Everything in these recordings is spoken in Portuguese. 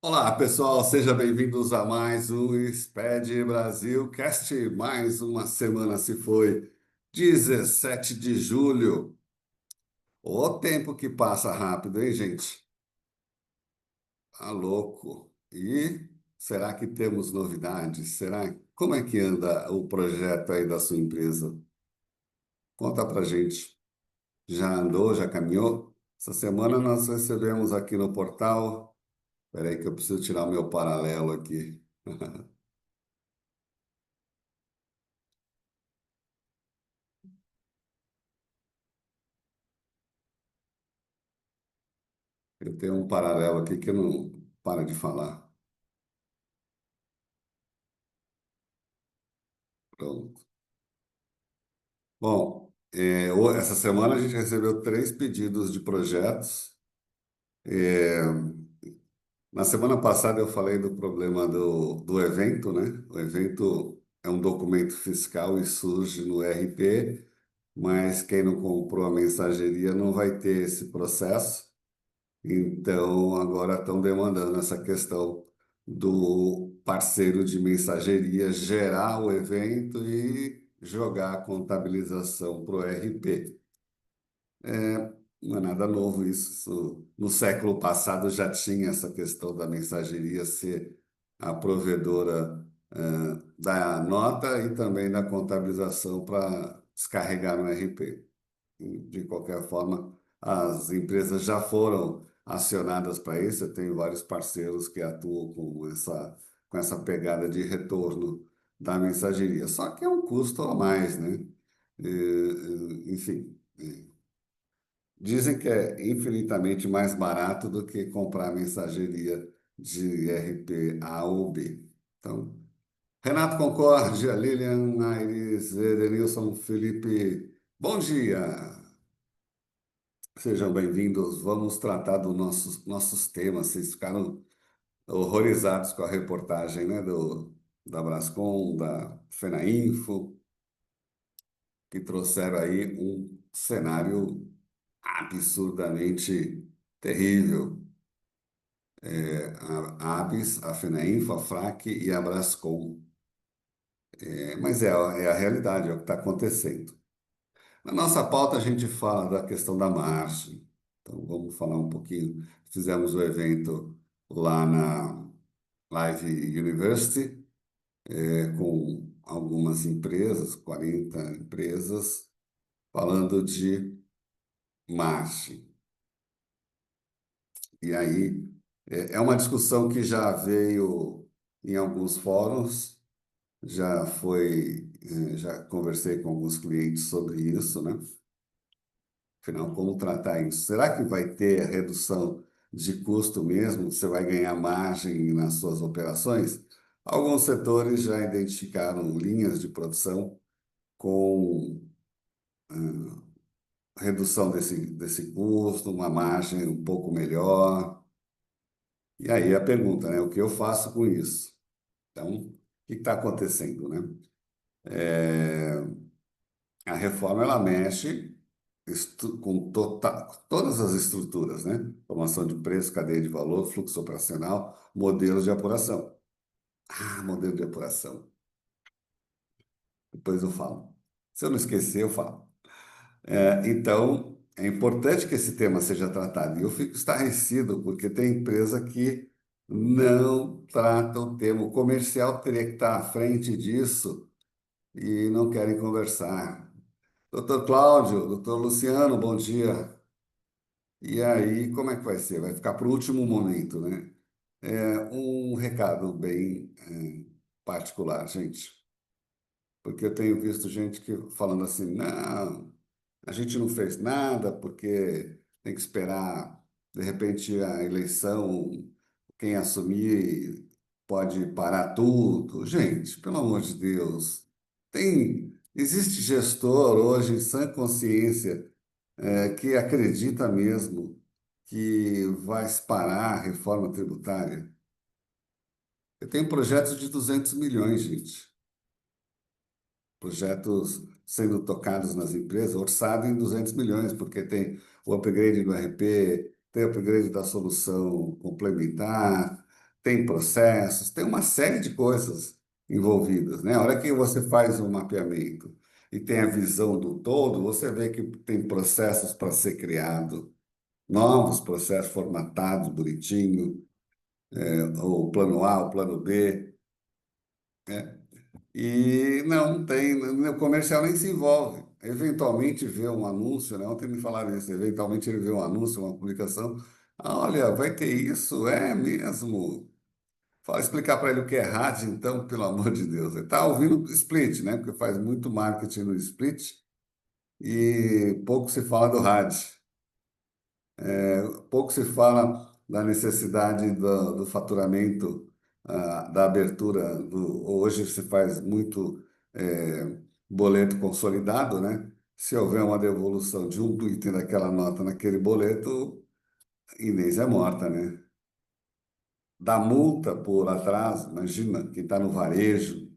Olá, pessoal, sejam bem-vindos a mais um SPED Brasil Cast. Mais uma semana se foi, 17 de julho. O tempo que passa rápido, hein, gente? Tá louco. E será que temos novidades? Como é que anda o projeto aí da sua empresa? Conta pra gente. Já andou, já caminhou? Essa semana nós recebemos aqui no portal. Espera aí que eu preciso tirar o meu paralelo aqui. Eu tenho um paralelo aqui que não para de falar. Pronto. Bom, essa semana a gente recebeu três pedidos de projetos. É, Na semana passada eu falei do problema do evento, né? O evento é um documento fiscal e surge no RP, mas quem não comprou a mensageria não vai ter esse processo. Então, agora estão demandando essa questão do parceiro de mensageria gerar o evento e jogar a contabilização para o RP. Não é nada novo isso. No século passado já tinha essa questão da mensageria ser a provedora, da nota e também da contabilização para descarregar no RP. De qualquer forma, as empresas já foram acionadas para isso. Eu tenho vários parceiros que atuam com essa pegada de retorno da mensageria. Só que é um custo a mais, né? Enfim, dizem que é infinitamente mais barato do que comprar mensageria de RP A ou B. Então, Renato Concórdia, Lilian Aires, Edenilson, Felipe, bom dia. Sejam bem-vindos. Vamos tratar dos nossos temas. Vocês ficaram horrorizados com a reportagem, né, da Brascom, da FENAINFO, que trouxeram aí um cenário absurdamente terrível. A ABS, a FENAINFO, a FRAC e a Brascom. Mas é a realidade, é o que está acontecendo. Na nossa pauta, a gente fala da questão da margem. Então, vamos falar um pouquinho. Fizemos o evento lá na Live University, com algumas empresas, 40 empresas, falando de margem. E aí, é uma discussão que já veio em alguns fóruns, já conversei com alguns clientes sobre isso, né? Afinal, como tratar isso? Será que vai ter redução de custo mesmo? Você vai ganhar margem nas suas operações? Alguns setores já identificaram linhas de produção com redução desse custo, uma margem um pouco melhor. E aí a pergunta, né? O que eu faço com isso? Então, o que está acontecendo, né? A reforma ela mexe com todas as estruturas, né? Formação de preço, cadeia de valor, fluxo operacional, modelos de apuração. Ah, modelo de apuração. Depois eu falo. Se eu não esquecer, eu falo. Então, é importante que esse tema seja tratado. E eu fico estarrecido porque tem empresa que não trata o tema. O comercial teria que estar à frente disso e não querem conversar. Doutor Cláudio, doutor Luciano, bom dia. E aí, como é que vai ser? Vai ficar para o último momento, né? Um recado bem particular, gente, porque eu tenho visto gente que falando assim, não, a gente não fez nada porque tem que esperar, de repente, a eleição, quem assumir pode parar tudo. Gente, pelo amor de Deus, existe gestor hoje em sã consciência que acredita mesmo que vai se parar a reforma tributária. Eu tenho projetos de 200 milhões, gente. Projetos sendo tocados nas empresas, orçado em 200 milhões, porque tem o upgrade do RP, tem o upgrade da solução complementar, tem processos, tem uma série de coisas envolvidas, né? A hora que você faz um mapeamento e tem a visão do todo, você vê que tem processos para ser criado, novos processos formatados, bonitinho, o plano A, o plano B, né? E não tem, o comercial nem se envolve. Eventualmente vê um anúncio, né? Ontem me falaram isso, eventualmente ele vê um anúncio, uma publicação. "Ah, olha, vai ter isso, é mesmo. Fala, explicar para ele o que é rádio, então, pelo amor de Deus. Ele está ouvindo o Split, né? Porque faz muito marketing no Split e pouco se fala do rádio. Pouco se fala da necessidade do faturamento, da abertura do. Hoje se faz muito boleto consolidado, né? Se houver uma devolução de um item daquela nota naquele boleto, Inês é morta, né? Da multa por atraso, imagina, quem está no varejo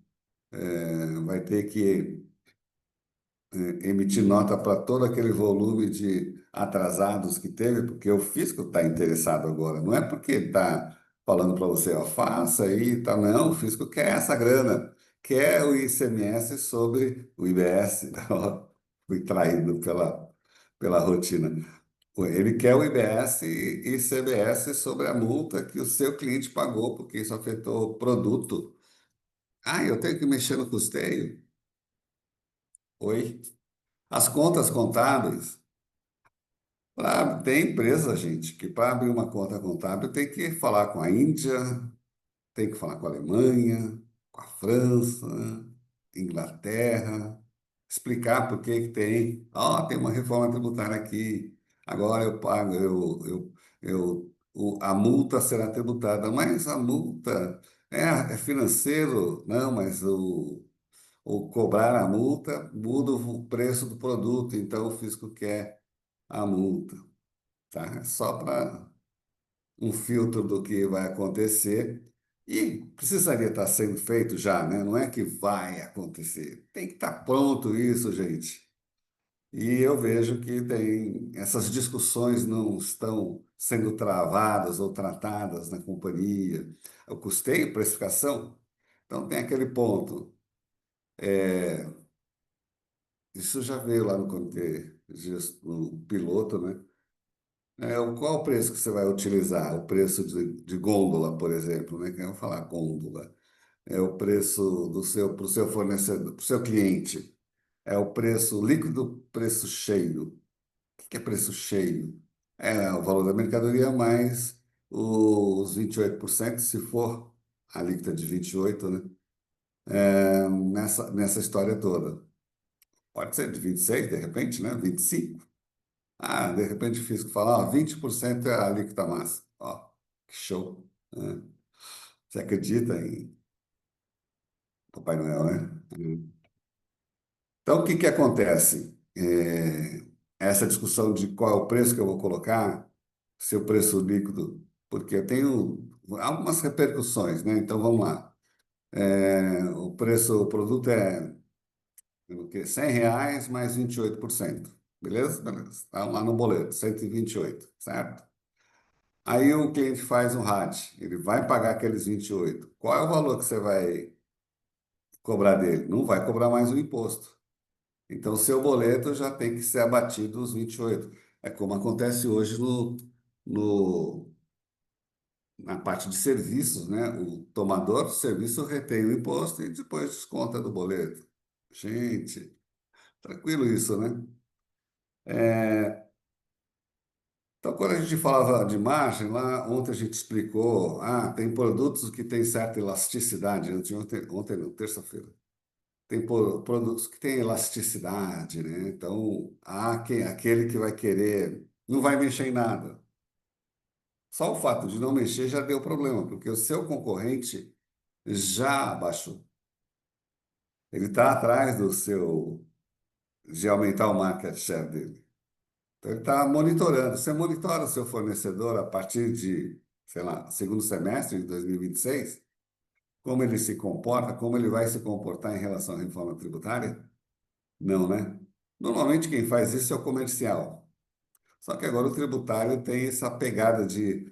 vai ter que emitir nota para todo aquele volume de atrasados que teve, porque o fisco está interessado agora. Não é porque está falando para você, ó, faça aí, tá? Não, o fisco quer essa grana, quer o ICMS sobre o IBS. Ó, fui traído pela rotina. Ele quer o IBS e ICMS sobre a multa que o seu cliente pagou, porque isso afetou o produto. Ah, eu tenho que mexer no custeio? Oi? As contas contábeis. Tem empresa, gente, que para abrir uma conta contábil tem que falar com a Índia, tem que falar com a Alemanha, com a França, Inglaterra, explicar por que que tem. Tem uma reforma tributária aqui, agora eu pago, a multa será tributada, mas a multa é financeiro, não, mas o cobrar a multa muda o preço do produto, então o fisco quer a multa, tá? É só para um filtro do que vai acontecer e precisaria estar sendo feito já, né? Não é que vai acontecer, tem que estar pronto isso, gente. E eu vejo que tem essas discussões não estão sendo travadas ou tratadas na companhia. O custeio, precificação, então tem aquele ponto. Isso já veio lá no comitê, no piloto, né? Qual o preço que você vai utilizar? O preço de gôndola, por exemplo, né? Que eu vou falar gôndola. É o preço para o seu fornecedor, para o seu cliente. É o preço líquido, preço cheio. O que é preço cheio? É o valor da mercadoria mais os 28%, se for a alíquota de 28%, né? Nessa história toda. Pode ser de 26%, de repente, né? 25%. De repente o fisco fala, 20% é a alíquota máxima. Ó, que show, né? Você acredita em Papai Noel, né? Então, o que que acontece? Essa discussão de qual é o preço que eu vou colocar, seu preço líquido, porque eu tenho algumas repercussões, né? Então, vamos lá. O produto é o quê? R$ 100 mais 28%. Beleza? Beleza. Está lá no boleto, 128, certo? Aí o cliente faz um RAT, ele vai pagar aqueles 28. Qual é o valor que você vai cobrar dele? Não vai cobrar mais o imposto. Então, seu boleto já tem que ser abatido os 28. É como acontece hoje no, na parte de serviços, né? O tomador do serviço retém o imposto e depois desconta do boleto. Gente, tranquilo isso, né? Então, quando a gente falava de margem, lá ontem a gente explicou, tem produtos que têm certa elasticidade, ontem não, terça-feira. Tem produtos que têm elasticidade, né? Então, aquele que vai querer, não vai mexer em nada. Só o fato de não mexer já deu problema, porque o seu concorrente já abaixou. Ele está atrás de aumentar o market share dele. Então, ele está monitorando. Você monitora o seu fornecedor a partir de, sei lá, segundo semestre de 2026, como ele se comporta, como ele vai se comportar em relação à reforma tributária? Não, né? Normalmente quem faz isso é o comercial. Só que agora o tributário tem essa pegada de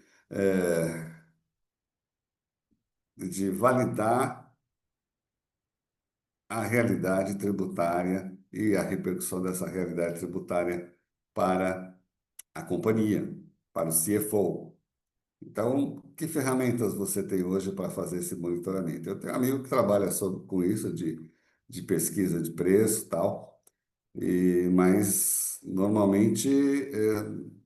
de validar a realidade tributária e a repercussão dessa realidade tributária para a companhia, para o CFO. Então, que ferramentas você tem hoje para fazer esse monitoramento? Eu tenho um amigo que trabalha com isso, de pesquisa de preço e tal, mas normalmente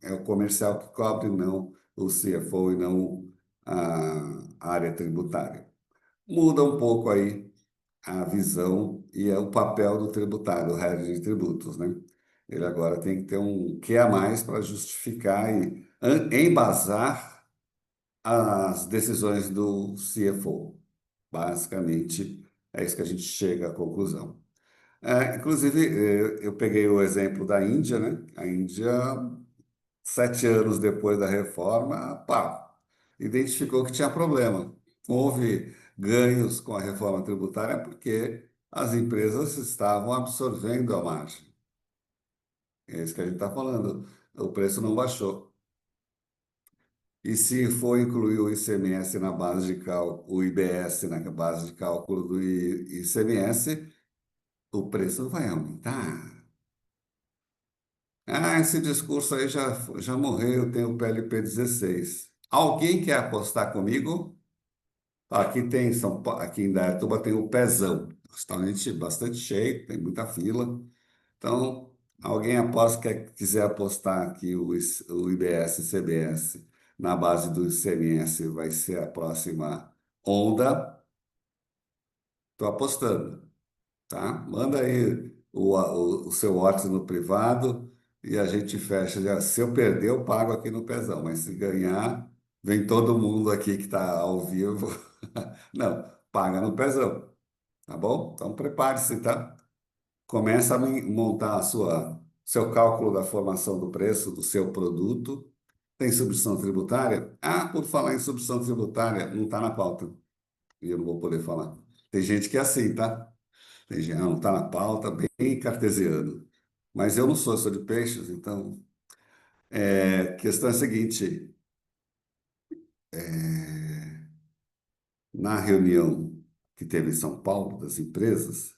é o comercial que cobre, não o CFO e não a área tributária. Muda um pouco aí a visão e o papel do tributário, o head de tributos, né? Ele agora tem que ter um que a mais para justificar e embasar as decisões do CFO. Basicamente, é isso que a gente chega à conclusão. Inclusive, eu peguei o exemplo da Índia, né? A Índia, 7 anos depois da reforma, pá, identificou que tinha problema. Houve ganhos com a reforma tributária porque as empresas estavam absorvendo a margem. É isso que a gente está falando. O preço não baixou. E se for incluir o ICMS na base de cálculo, o IBS na base de cálculo do ICMS, o preço vai aumentar. Ah, esse discurso aí já morreu, tem o PLP 16. Alguém quer apostar comigo? Aqui tem aqui em Dayatuba tem o Pezão, restaurante bastante cheio, tem muita fila. Então, alguém aposta quiser apostar que o IBS e CBS na base do ICMS vai ser a próxima onda, estou apostando, tá? Manda aí o seu WhatsApp no privado e a gente fecha. Se eu perder, eu pago aqui no Pezão, mas se ganhar, vem todo mundo aqui que está ao vivo. Não, paga no Pezão, tá bom? Então prepare-se, tá? Começa a montar seu cálculo da formação do preço do seu produto. Tem substituição tributária? Ah, por falar em substituição tributária, não está na pauta. E eu não vou poder falar. Tem gente que é assim, tá? Tem gente, não está na pauta, bem cartesiano. Mas eu não sou de peixes, então a questão é a seguinte: é, na reunião que teve em São Paulo das empresas,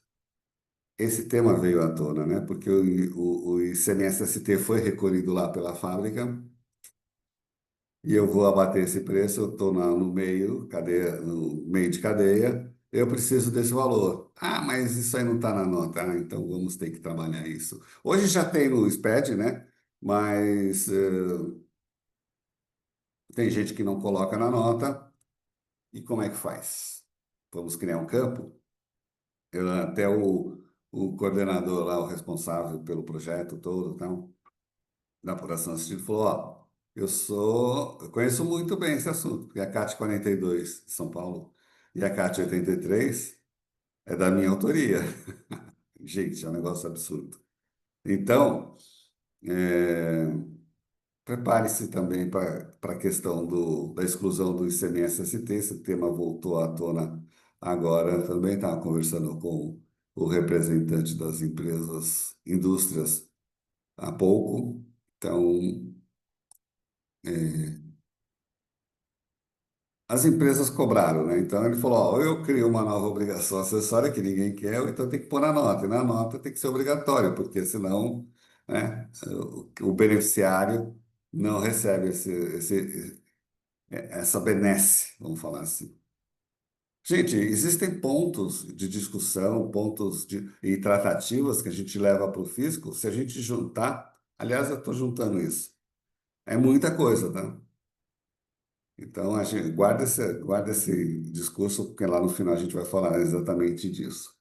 esse tema veio à tona, né? Porque o ICMS-ST foi recolhido lá pela fábrica e eu vou abater esse preço, eu estou no meio, no meio de cadeia, eu preciso desse valor. Ah, mas isso aí não está na nota. Ah, então vamos ter que trabalhar isso. Hoje já tem no SPED, né? Mas tem gente que não coloca na nota. E como é que faz? Vamos criar um campo? Até o coordenador lá, o responsável pelo projeto todo, então, da apuração assistida, falou, ó, eu conheço muito bem esse assunto, porque a CAT 42 de São Paulo e a CAT 83 é da minha autoria. Gente, é um negócio absurdo. Então, é, prepare-se também para a questão da exclusão do ICMS-ST. Esse tema voltou à tona agora. Também estava conversando com o representante das indústrias, há pouco. Então, as empresas cobraram, né? Então ele falou: ó, ou eu crio uma nova obrigação acessória que ninguém quer, ou então tem que pôr na nota. E na nota tem que ser obrigatório, porque senão, né, o beneficiário não recebe essa benesse, vamos falar assim. Gente, existem pontos de discussão, e tratativas que a gente leva para o fisco, se a gente juntar, aliás, eu estou juntando isso. É muita coisa, tá? Então, a gente guarda esse discurso, porque lá no final a gente vai falar exatamente disso.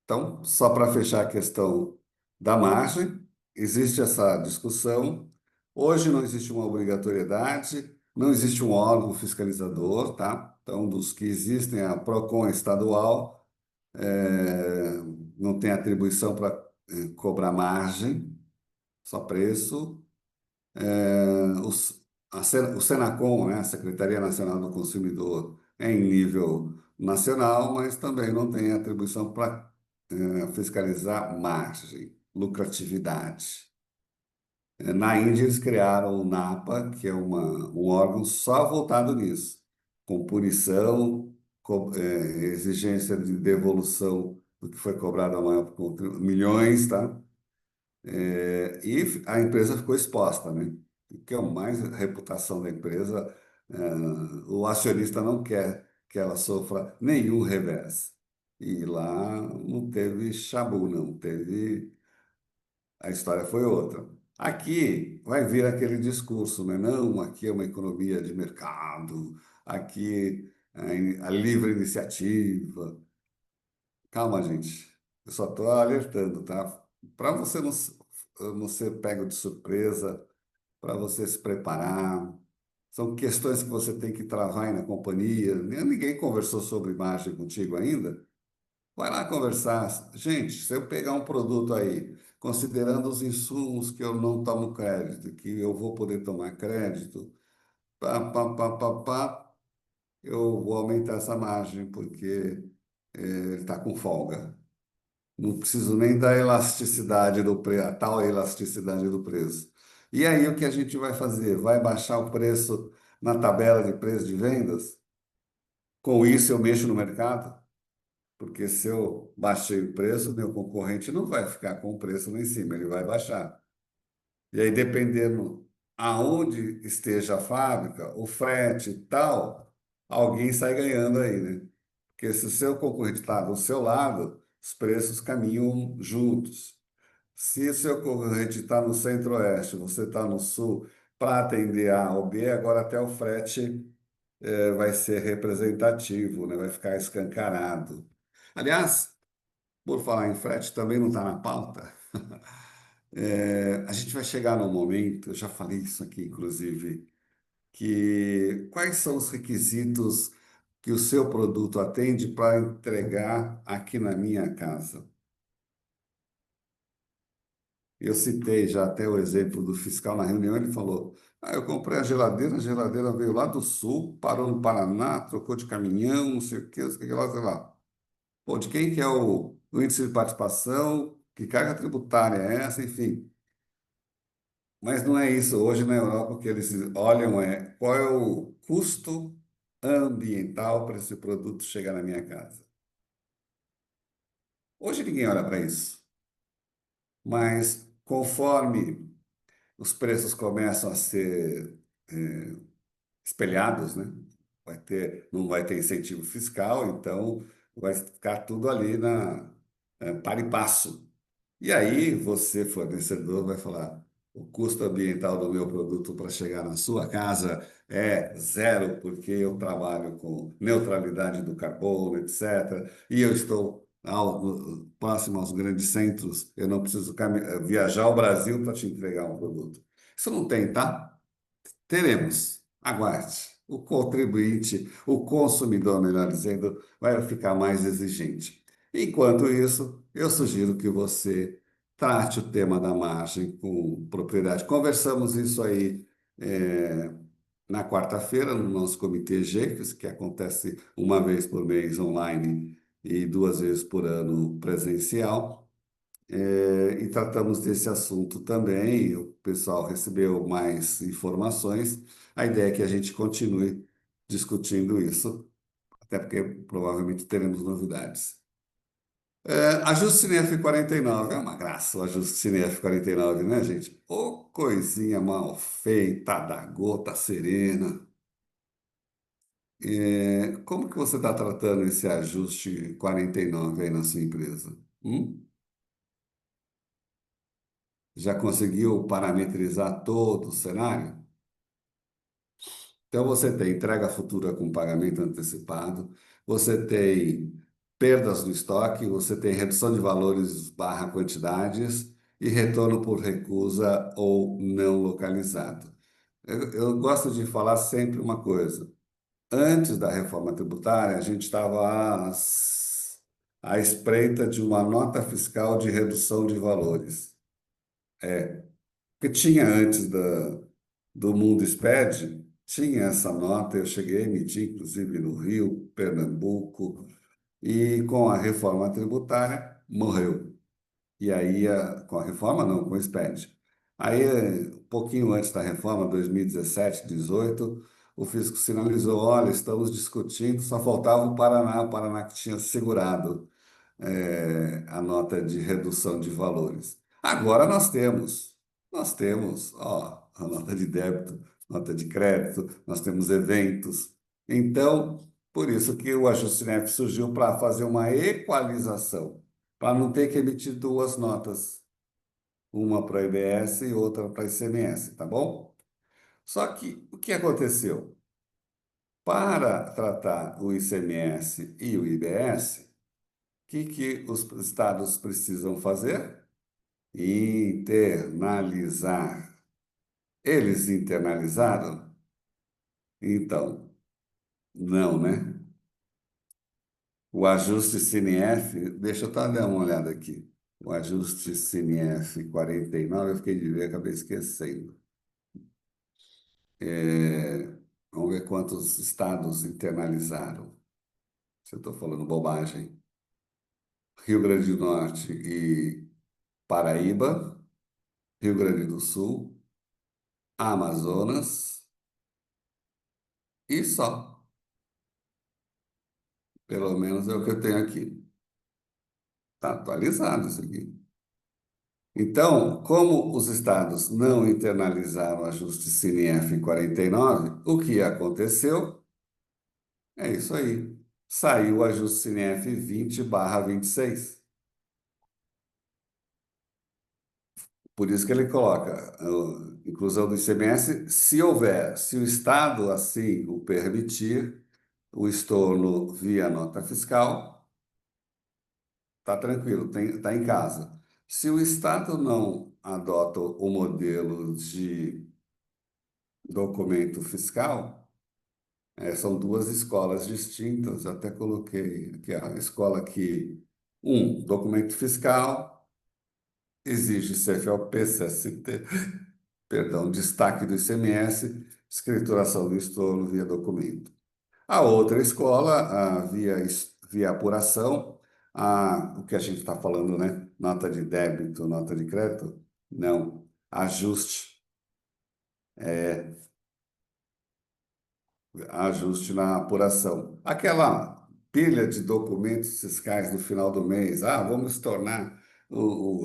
Então, só para fechar a questão da margem, existe essa discussão. Hoje não existe uma obrigatoriedade, não existe um órgão fiscalizador, tá? Então, dos que existem, a PROCON é estadual, não tem atribuição para cobrar margem, só preço. O Senacom, né, a Secretaria Nacional do Consumidor, é em nível nacional, mas também não tem atribuição para fiscalizar margem, lucratividade. Na Índia, eles criaram o NAPA, que é um órgão só voltado nisso. com punição, exigência de devolução do que foi cobrado a maior, milhões, tá? E a empresa ficou exposta, né? O que é o mais a reputação da empresa, o acionista não quer que ela sofra nenhum revés. E lá não teve chabu, não teve, a história foi outra. Aqui vai vir aquele discurso, né? Não, aqui é uma economia de mercado, aqui a livre iniciativa. Calma, gente. Eu só estou alertando, tá? Para você não ser pego de surpresa, para você se preparar. São questões que você tem que travar aí na companhia. Ninguém conversou sobre imagem contigo ainda. Vai lá conversar. Gente, se eu pegar um produto aí, considerando os insumos que eu não tomo crédito, que eu vou poder tomar crédito, pá, eu vou aumentar essa margem, porque ele está com folga. Não preciso nem da elasticidade do preço, a tal elasticidade do preço. E aí, o que a gente vai fazer? Vai baixar o preço na tabela de preço de vendas? Com isso, eu mexo no mercado? Porque se eu baixei o preço, meu concorrente não vai ficar com o preço lá em cima, ele vai baixar. E aí, dependendo aonde esteja a fábrica, o frete e tal, alguém sai ganhando aí, né? Porque se o seu concorrente está do seu lado, os preços caminham juntos. Se o seu concorrente está no centro-oeste, você está no sul, para atender A ou B, agora até o frete vai ser representativo, né? Vai ficar escancarado. Aliás, por falar em frete, também não está na pauta. A gente vai chegar num momento, eu já falei isso aqui, inclusive, que quais são os requisitos que o seu produto atende para entregar aqui na minha casa? Eu citei já até o exemplo do fiscal na reunião, ele falou: eu comprei a geladeira veio lá do sul, parou no Paraná, trocou de caminhão, não sei o quê, não sei o que lá, sei lá. Pô, de quem que é o índice de participação? Que carga tributária é essa? Enfim. Mas não é isso. Hoje na Europa, o que eles olham é qual é o custo ambiental para esse produto chegar na minha casa. Hoje ninguém olha para isso, mas conforme os preços começam a ser espelhados, né? Não vai ter incentivo fiscal, então vai ficar tudo ali para e passo. E aí você, fornecedor, vai falar: o custo ambiental do meu produto para chegar na sua casa é zero, porque eu trabalho com neutralidade do carbono, etc. E eu estou próximo aos grandes centros, eu não preciso viajar ao Brasil para te entregar um produto. Isso não tem, tá? Teremos. Aguarde. O contribuinte, o consumidor, melhor dizendo, vai ficar mais exigente. Enquanto isso, eu sugiro que você trate o tema da margem com propriedade. Conversamos isso aí, eh, na quarta-feira, no nosso comitê G, que acontece uma vez por mês online e duas vezes por ano presencial. E tratamos desse assunto também. O pessoal recebeu mais informações. A ideia é que a gente continue discutindo isso, até porque provavelmente teremos novidades. Ajuste Cine F49 é uma graça, o ajuste Cine F49, né, gente? Ô, coisinha mal feita, da gota serena. Como que você está tratando esse ajuste 49 aí na sua empresa? Já conseguiu parametrizar todo o cenário? Então, você tem entrega futura com pagamento antecipado, você tem perdas no estoque, você tem redução de valores barra quantidades e retorno por recusa ou não localizado. Eu gosto de falar sempre uma coisa. Antes da reforma tributária, a gente estava à espreita de uma nota fiscal de redução de valores. Porque tinha antes do Mundo SPED, tinha essa nota, eu cheguei a emitir, inclusive no Rio, Pernambuco, e com a reforma tributária, morreu. E aí, com a reforma, não, com o SPED. Aí, um pouquinho antes da reforma, 2017, 18, o físico sinalizou, olha, estamos discutindo, só faltava o Paraná que tinha segurado a nota de redução de valores. Agora nós temos, ó, a nota de débito, nota de crédito, nós temos eventos. Então, por isso que o ajuste NEF surgiu para fazer uma equalização, para não ter que emitir duas notas, uma para IBS e outra para ICMS, tá bom? Só que o que aconteceu? Para tratar o ICMS e o IBS, o que os estados precisam fazer? Internalizar. Eles internalizaram? Então, não, né? O ajuste CNF, deixa eu dar uma olhada aqui. O ajuste CNF 49, eu fiquei de ver, acabei esquecendo. É, vamos ver quantos estados internalizaram. Se eu estou falando bobagem. Rio Grande do Norte e Paraíba, Rio Grande do Sul, Amazonas e só. Pelo menos é o que eu tenho aqui. Está atualizado isso aqui. Então, como os estados não internalizaram o ajuste CNF em 49, o que aconteceu é isso aí. Saiu o ajuste CNF 20/26. Por isso que ele coloca inclusão do ICMS, se houver, se o estado assim o permitir, o estorno via nota fiscal, está tranquilo, está em casa. Se o estado não adota o modelo de documento fiscal, são duas escolas distintas. Até coloquei aqui a escola que, documento fiscal exige CFOP, CST, perdão, destaque do ICMS, escrituração do estorno via documento. A outra escola, via apuração, o que a gente está falando, né? Nota de débito, nota de crédito? Não, ajuste. Ajuste na apuração. Aquela pilha de documentos fiscais no final do mês. Ah, vamos tornar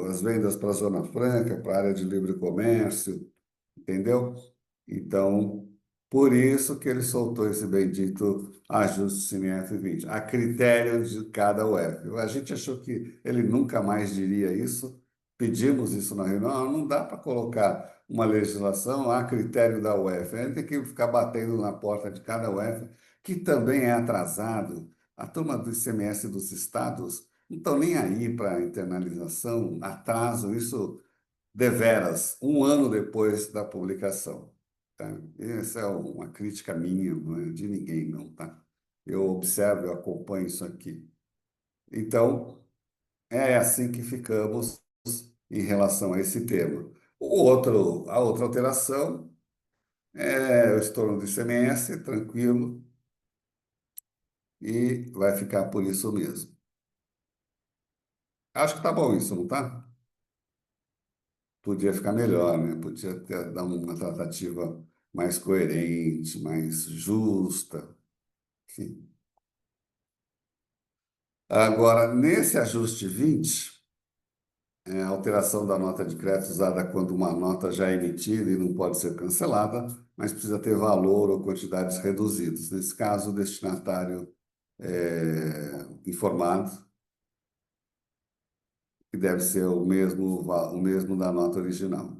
as vendas para a Zona Franca, para a área de livre comércio, entendeu? Então, por isso que ele soltou esse bendito ajuste CNF 20, a critério de cada UF. A gente achou que ele nunca mais diria isso, pedimos isso na reunião, não dá para colocar uma legislação a critério da UF, a gente tem que ficar batendo na porta de cada UF, que também é atrasado. A turma do ICMS dos estados não estão nem aí para a internalização, atraso, isso deveras, um ano depois da publicação. Tá? Essa é uma crítica minha, não é de ninguém, não, tá? Eu observo, eu acompanho isso aqui. Então, é assim que ficamos em relação a esse tema. A outra alteração é o estorno do ICMS, tranquilo, e vai ficar por isso mesmo. Acho que tá bom isso, não tá? Podia ficar melhor, né? Podia dar uma tratativa mais coerente, mais justa, enfim. Agora, nesse ajuste 20, a alteração da nota de crédito usada quando uma nota já é emitida e não pode ser cancelada, mas precisa ter valor ou quantidades reduzidas. Nesse caso, o destinatário informado, que deve ser o mesmo da nota original.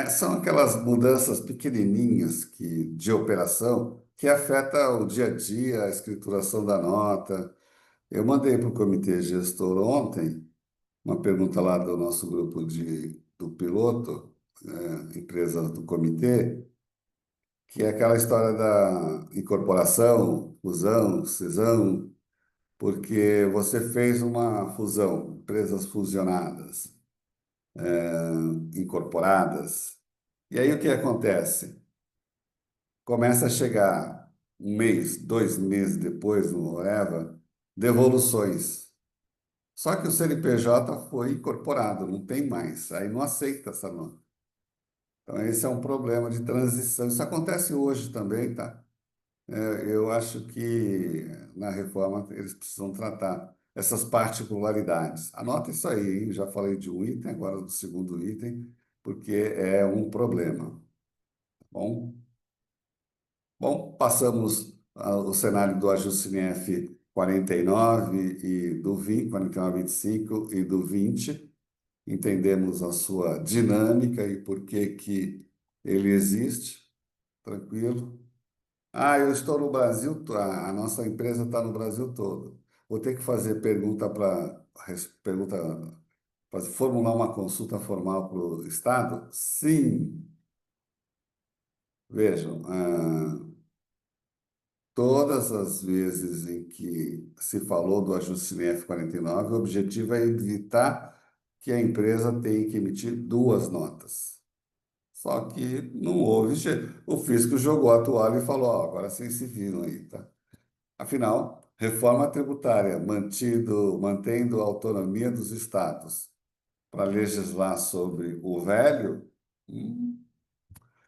São aquelas mudanças pequenininhas de operação que afetam o dia a dia, a escrituração da nota. Eu mandei para o comitê gestor ontem uma pergunta lá do nosso grupo do piloto, empresas do comitê, que é aquela história da incorporação, fusão, cisão, porque você fez uma fusão, empresas fusionadas, incorporadas. E aí o que acontece? Começa a chegar um mês, 2 meses depois, no Eva, devoluções. Só que o CNPJ foi incorporado, não tem mais. Aí não aceita essa nota. Então, esse é um problema de transição. Isso acontece hoje também, tá? Eu acho que na reforma eles precisam tratar essas particularidades. Anota isso aí, hein? Já falei de um item, agora do segundo item, porque é um problema. Bom, bom, passamos ao cenário do ajuste NF 49 e do 20, 49, 25 e do 20. Entendemos a sua dinâmica e por que que ele existe. Tranquilo? Ah, eu estou no Brasil, a nossa empresa está no Brasil todo. Vou ter que fazer pergunta, formular uma consulta formal para o Estado? Sim. Vejam, todas as vezes em que se falou do ajuste NF 49, o objetivo é evitar que a empresa tenha que emitir duas notas. Só que não houve. O fisco jogou a toalha e falou: ó, agora vocês se viram aí, tá? Afinal, reforma tributária, mantendo a autonomia dos estados para legislar sobre o velho, hum,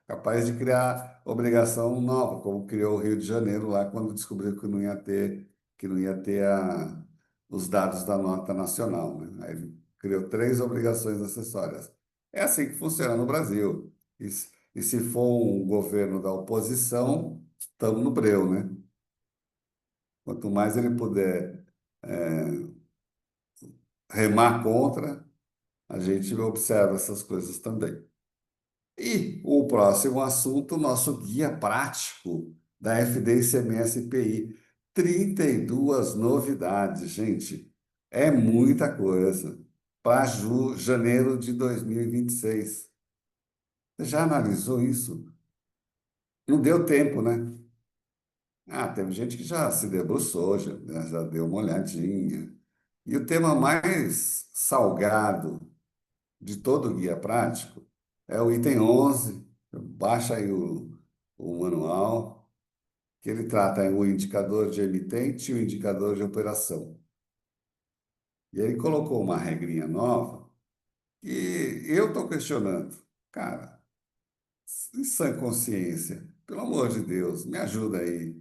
capaz de criar obrigação nova, como criou o Rio de Janeiro lá quando descobriu que não ia ter os dados da nota nacional, né? Aí ele criou três obrigações acessórias. É assim que funciona no Brasil. E se for um governo da oposição, estamos no breu, né? Quanto mais ele puder remar contra, a gente observa essas coisas também. E o próximo assunto, nosso guia prático da FD ICMS PI. 32 novidades, gente. É muita coisa. Para janeiro de 2026. Você já analisou isso? Não deu tempo, né? Ah, teve gente que já se debruçou, já deu uma olhadinha. E o tema mais salgado de todo o guia prático é o item 11. Baixa aí o manual, que ele trata aí o indicador de emitente e o indicador de operação. E ele colocou uma regrinha nova que eu estou questionando. Cara, em sã consciência, pelo amor de Deus, me ajuda aí.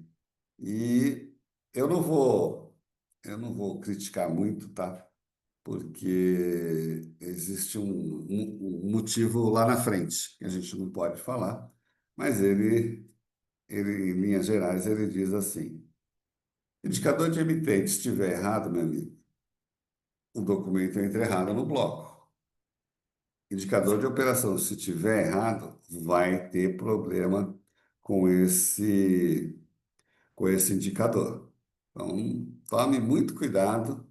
E eu não vou, eu não vou criticar muito, tá? Porque existe um motivo lá na frente que a gente não pode falar, mas ele, em linhas gerais, ele diz assim: indicador de emitente estiver errado, meu amigo, o documento entra errado no bloco. Indicador de operação, se estiver errado, vai ter problema com esse indicador. Então, tome muito cuidado,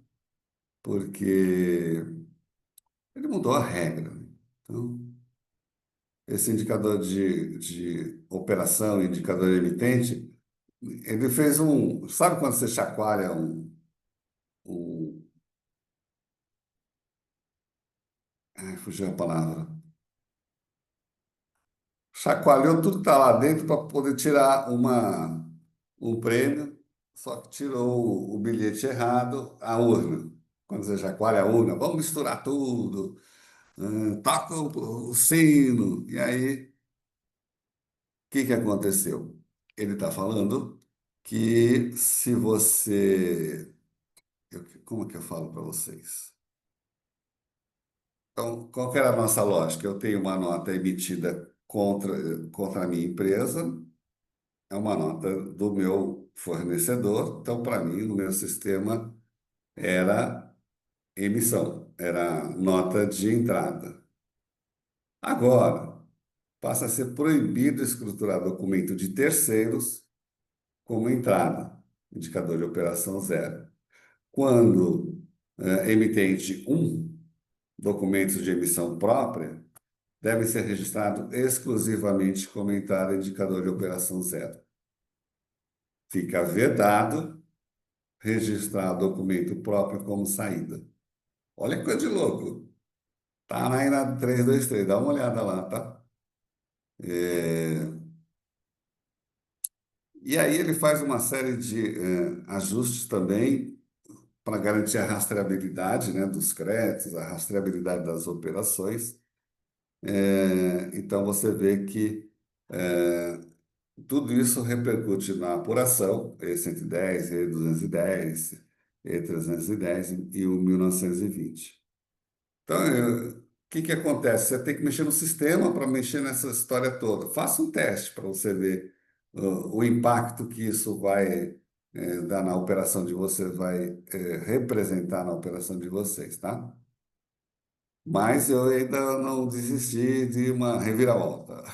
porque ele mudou a regra, né? Então, esse indicador de operação, indicador emitente, ele fez um. Sabe quando você chacoalha um fugiu a palavra. Chacoalhou tudo que está lá dentro para poder tirar um prêmio, só que tirou o bilhete errado, a urna. Quando você chacoalha a urna, vamos misturar tudo, toca o sino. E aí, o que que aconteceu? Ele está falando que se você como é que eu falo para vocês? Então, qual que era a nossa lógica? Eu tenho uma nota emitida contra a minha empresa, é uma nota do meu fornecedor, então, para mim, no meu sistema, era emissão, era nota de entrada. Agora, passa a ser proibido escriturar documento de terceiros como entrada, indicador de operação zero. Quando emitente um documentos de emissão própria, deve ser registrado exclusivamente como entrada indicador de operação zero. Fica vedado registrar documento próprio como saída. Olha que coisa de louco. Tá aí na 323, dá uma olhada lá, tá? É, E aí ele faz uma série de ajustes também para garantir a rastreabilidade, né, dos créditos, a rastreabilidade das operações. Então você vê que é, tudo isso repercute na apuração, E110, E210, E310 e o 1920. Então, o que que acontece? Você tem que mexer no sistema para mexer nessa história toda. Faça um teste para você ver o impacto que isso vai dar na operação de vocês, vai representar na operação de vocês, tá? Mas eu ainda não desisti de uma reviravolta.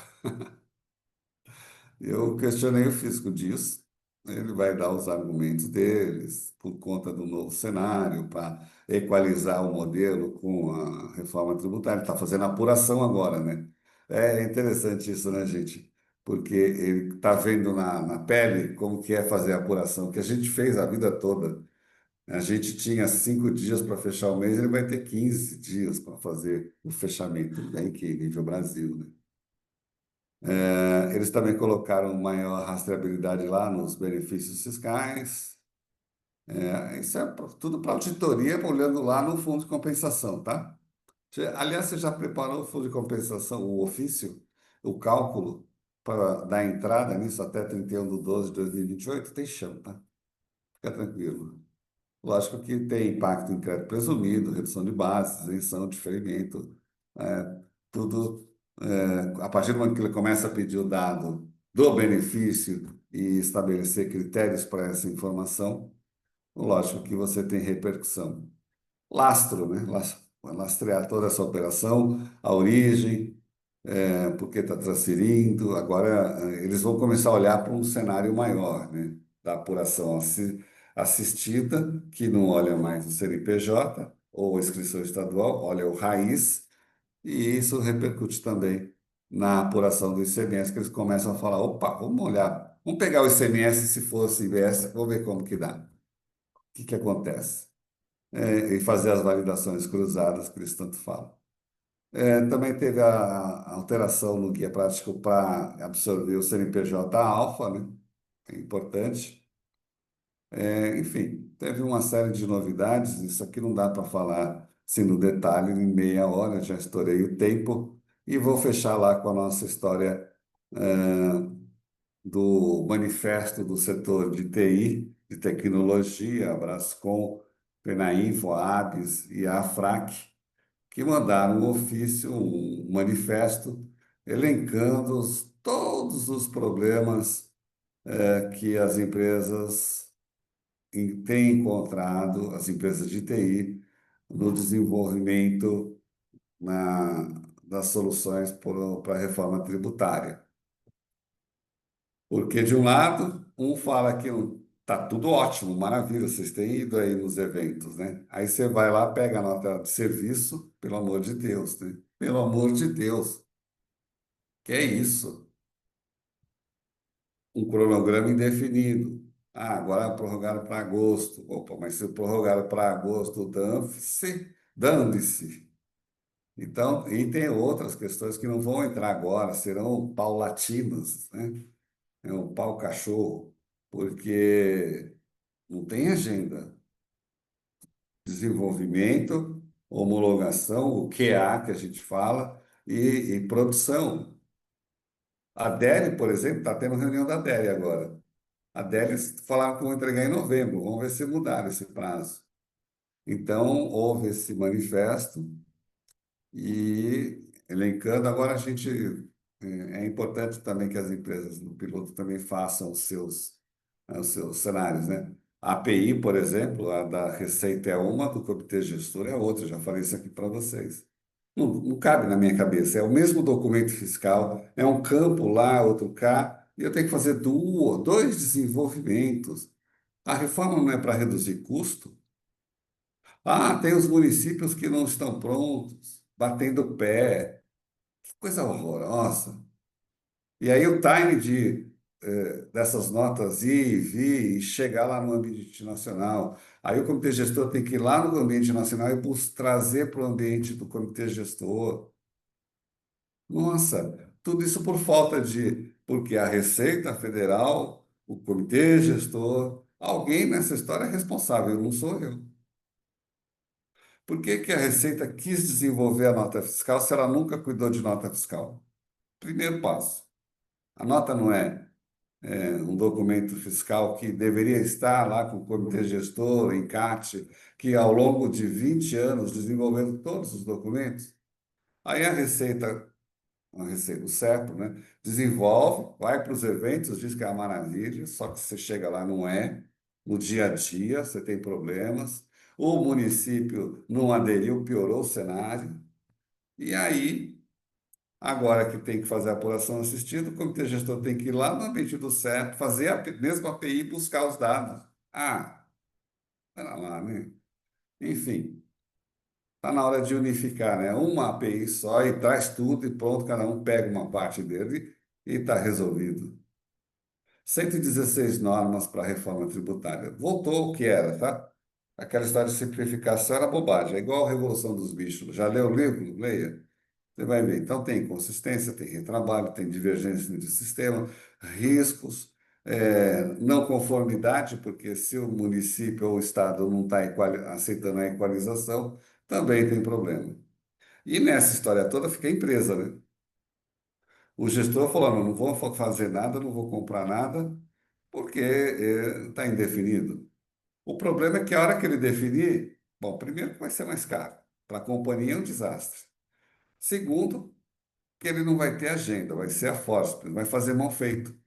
Eu questionei o físico disso. Ele vai dar os argumentos deles por conta do novo cenário, para equalizar o modelo com a reforma tributária. Está fazendo apuração agora, né? É interessante isso, né, gente? Porque ele está vendo na pele como que é fazer a apuração, que a gente fez a vida toda. A gente tinha 5 dias para fechar o mês, ele vai ter 15 dias para fazer o fechamento, bem que nível Brasil, né? Eles também colocaram maior rastreabilidade lá nos benefícios fiscais. Isso é tudo para auditoria, olhando lá no fundo de compensação, tá? Aliás, você já preparou o fundo de compensação, o ofício, o cálculo para dar entrada nisso até 31/12/2028? Tem chão, tá? Fica tranquilo. Lógico que tem impacto em crédito presumido, redução de bases, isenção, diferimento, tudo. A partir do momento que ele começa a pedir o dado do benefício e estabelecer critérios para essa informação, lógico que você tem repercussão. Lastro, né? Lastrear toda essa operação, a origem, por que está transferindo. Agora, eles vão começar a olhar para um cenário maior, né? Da apuração assistida, que não olha mais o CNPJ ou a inscrição estadual, olha o raiz, e isso repercute também na apuração do ICMS, que eles começam a falar, opa, vamos olhar, vamos pegar o ICMS se fosse IBS, vamos ver como que dá. O que que acontece? E fazer as validações cruzadas que eles tanto falam. Também teve a alteração no guia prático para absorver o CNPJ alfa, né? É importante. Enfim, teve uma série de novidades. Isso aqui não dá para falar assim, no detalhe em meia hora, já estourei o tempo. E vou fechar lá com a nossa história do manifesto do setor de TI, de tecnologia, a Brascom, Penainfo, a ABS e a AFRAC, que mandaram um ofício, um manifesto, elencando todos os problemas que as empresas têm encontrado, as empresas de TI, no desenvolvimento das soluções para a reforma tributária. Porque, de um lado, um fala que tá tudo ótimo, maravilha, vocês têm ido aí nos eventos, né? Aí você vai lá, pega a nota de serviço, pelo amor de Deus, né? Pelo amor de Deus, que é isso? Um cronograma indefinido. Ah, agora prorrogaram para agosto. Opa, mas se prorrogaram para agosto, dane-se. Então, e tem outras questões que não vão entrar agora, serão paulatinas, né? É um pau-cachorro, porque não tem agenda. Desenvolvimento, homologação, o QA que a gente fala, e produção. A DERE, por exemplo, está tendo reunião da DERE agora. A DERE falaram que vão entregar em novembro, vamos ver se mudaram esse prazo. Então, houve esse manifesto e elencando, agora a gente. É importante também que as empresas no piloto também façam os seus cenários, né? A API, por exemplo, a da Receita é uma, do Comitê Gestor é outra, já falei isso aqui para vocês. Não cabe na minha cabeça, é o mesmo documento fiscal, é um campo lá, outro cá, e eu tenho que fazer dois desenvolvimentos. A reforma não é para reduzir custo? Ah, tem os municípios que não estão prontos, batendo pé, que coisa horrorosa. E aí o time dessas notas ir e vir e chegar lá no ambiente nacional. Aí o comitê gestor tem que ir lá no ambiente nacional e trazer para o ambiente do comitê gestor. Nossa, tudo isso por falta porque a Receita Federal, o comitê gestor, alguém nessa história é responsável, não sou eu. Por que que a Receita quis desenvolver a nota fiscal se ela nunca cuidou de nota fiscal? Primeiro passo. A nota não é um documento fiscal que deveria estar lá com o comitê gestor, o encarte, que ao longo de 20 anos desenvolvendo todos os documentos. Aí a Receita, o CEPO, né, desenvolve, vai para os eventos, diz que é uma maravilha, só que você chega lá, não é. No dia a dia, você tem problemas. O município não aderiu, piorou o cenário. E aí, agora que tem que fazer a apuração assistida, o comitê gestor tem que ir lá no ambiente do CEP, fazer a mesma API e buscar os dados. Ah, pera lá, né? Enfim, está na hora de unificar, né? Uma API só e traz tudo e pronto, cada um pega uma parte dele e está resolvido. 116 normas para a reforma tributária. Voltou o que era, tá? Aquela história de simplificação era bobagem, é igual a Revolução dos Bichos. Já leu o livro? Leia. Você vai ver. Então, tem inconsistência, tem retrabalho, tem divergência de sistema, riscos, não conformidade, porque se o município ou o estado não está aceitando a equalização, também tem problema. E nessa história toda fica a empresa, né? O gestor falou, não, não vou fazer nada, não vou comprar nada, porque está indefinido. O problema é que a hora que ele definir, bom, primeiro que vai ser mais caro. Para a companhia é um desastre. Segundo, que ele não vai ter agenda, vai ser a força, vai fazer mal feito.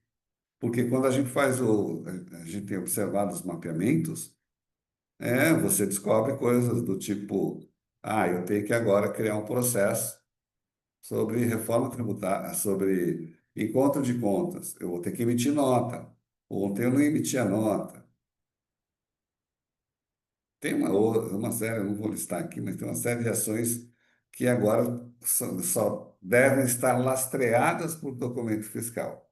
Porque quando a gente faz a gente tem observado os mapeamentos, você descobre coisas do tipo, eu tenho que agora criar um processo sobre reforma tributária, sobre encontro de contas. Eu vou ter que emitir nota. Ontem eu não emiti a nota. Tem uma série, eu não vou listar aqui, mas tem uma série de ações que agora só devem estar lastreadas por documento fiscal.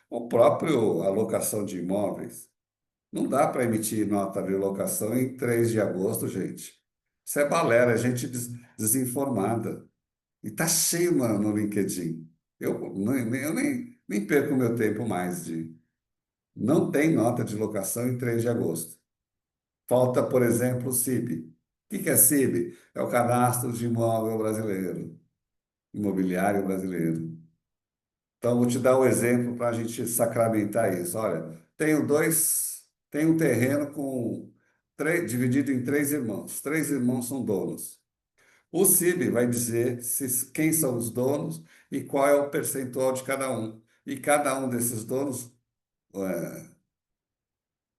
O próprio alocação de imóveis. Não dá para emitir nota de locação em 3 de agosto, gente. Isso é balela, é gente desinformada. E tá cheio no LinkedIn. Eu nem perco meu tempo mais de. Não tem nota de locação em 3 de agosto. Falta, por exemplo, o CIB. O que é CIB? É o Cadastro de Imóvel Brasileiro, Imobiliário Brasileiro. Então, vou te dar um exemplo para a gente sacramentar isso. Olha, tenho um terreno dividido em 3 irmãos. 3 irmãos são donos. O CIB vai dizer quem são os donos e qual é o percentual de cada um. E cada um desses donos, eh,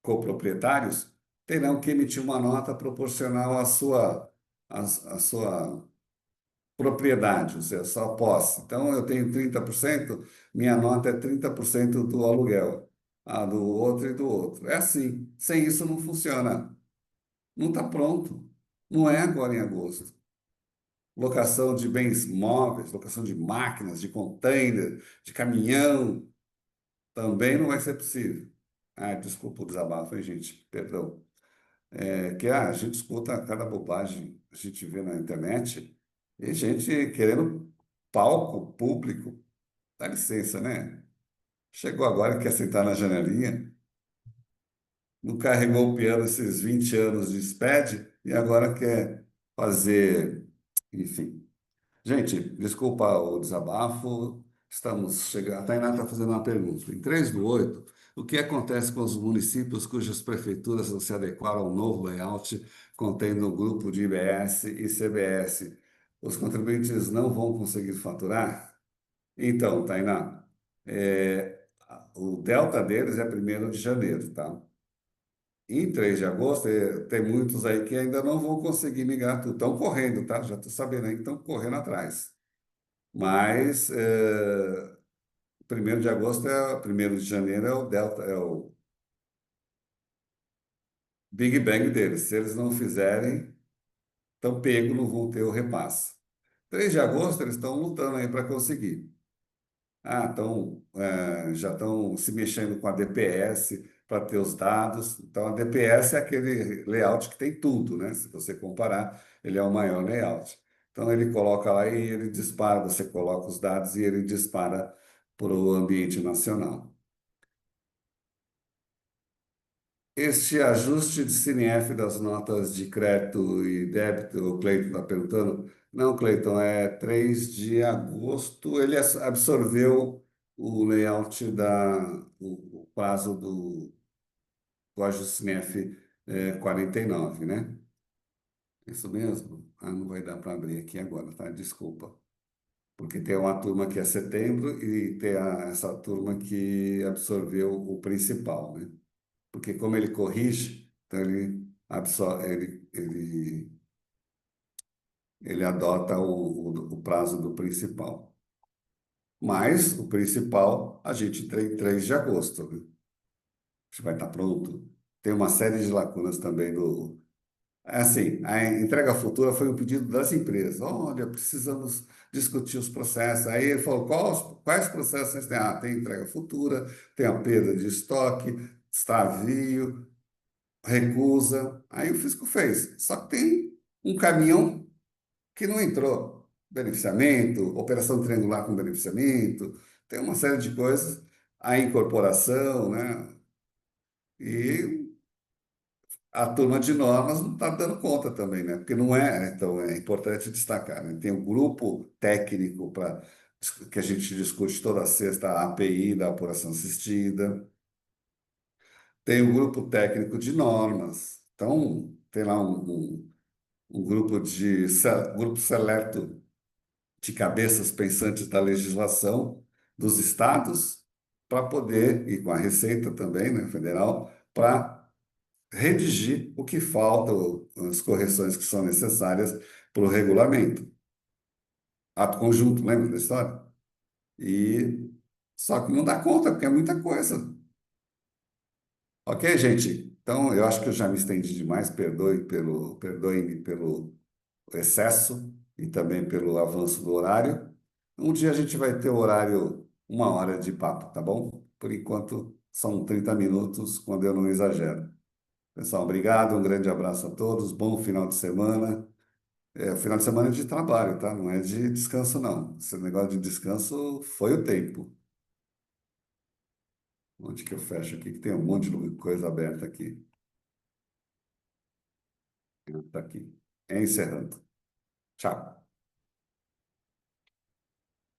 coproprietários, terão que emitir uma nota proporcional à sua propriedade, ou seja, só posse. Então, eu tenho 30%, minha nota é 30% do aluguel, a do outro e do outro. É assim. Sem isso não funciona. Não está pronto. Não é agora em agosto. Locação de bens móveis, locação de máquinas, de container, de caminhão, também não vai ser possível. Desculpa o desabafo, hein, gente? Perdão. A gente escuta cada bobagem, a gente vê na internet, e gente querendo palco público. Dá licença, né? Chegou agora e quer sentar na janelinha, não carregou o piano esses 20 anos de SPED e agora quer fazer, enfim. Gente, desculpa o desabafo, estamos chegando. A Tainá está fazendo uma pergunta. Em 3/8, o que acontece com os municípios cujas prefeituras não se adequaram ao novo layout contendo o grupo de IBS e CBS? Os contribuintes não vão conseguir faturar? Então, Tainá, o delta deles é 1º de janeiro, tá? Em 3 de agosto, tem muitos aí que ainda não vão conseguir migrar tudo. Estão correndo, tá? Já estou sabendo aí que estão correndo atrás. Mas 1º de agosto 1º de janeiro é o delta, é o Big Bang deles. Se eles não fizerem, estão pego, não vão ter o repasse. 3 de agosto eles estão lutando aí para conseguir. Já estão se mexendo com a DPS para ter os dados. Então, a DPS é aquele layout que tem tudo, né? Se você comparar, ele é o maior layout. Então, ele coloca lá e ele dispara, você coloca os dados e ele dispara para o ambiente nacional. este ajuste de CNF das notas de crédito e débito, o Cleiton está perguntando. Não, Cleiton, é 3 de agosto. Ele absorveu o layout o prazo do ajuste CNF 49, né? Isso mesmo? Ah, não vai dar para abrir aqui agora, tá? Desculpa. Porque tem uma turma que é setembro e tem essa turma que absorveu o principal, né? Porque como ele corrige, então ele adota o prazo do principal. Mas o principal a gente tem 3 de agosto, né? A gente vai estar pronto. Tem uma série de lacunas também do. É assim, a entrega futura foi um pedido das empresas. Olha, precisamos discutir os processos. Aí ele falou, quais processos vocês têm? Ah, tem entrega futura, tem a perda de estoque, extravio, recusa. Aí o fisco fez. Só que tem um caminhão que não entrou. Beneficiamento, operação triangular com beneficiamento, tem uma série de coisas. A incorporação, né? E a turma de normas não está dando conta também, né? Porque não é, então é importante destacar, né? Tem um grupo técnico para que a gente discute toda sexta, a API da apuração assistida, tem o grupo técnico de normas, então tem lá um grupo grupo seleto de cabeças pensantes da legislação dos estados para poder, e com a Receita também, né, federal, para redigir o que falta, as correções que são necessárias para o regulamento. Ato conjunto, lembra da história? E só que não dá conta, porque é muita coisa. Ok, gente? Então, eu acho que eu já me estendi demais, perdoe-me pelo excesso e também pelo avanço do horário. Um dia a gente vai ter o horário, 1 hora de papo, tá bom? Por enquanto, são 30 minutos, quando eu não exagero. Pessoal, obrigado, um grande abraço a todos, bom final de semana. É, o final de semana é de trabalho, tá? Não é de descanso, não. Esse negócio de descanso foi o tempo. Onde que eu fecho aqui? Que tem um monte de coisa aberta aqui. Tá aqui. Encerrando. Tchau.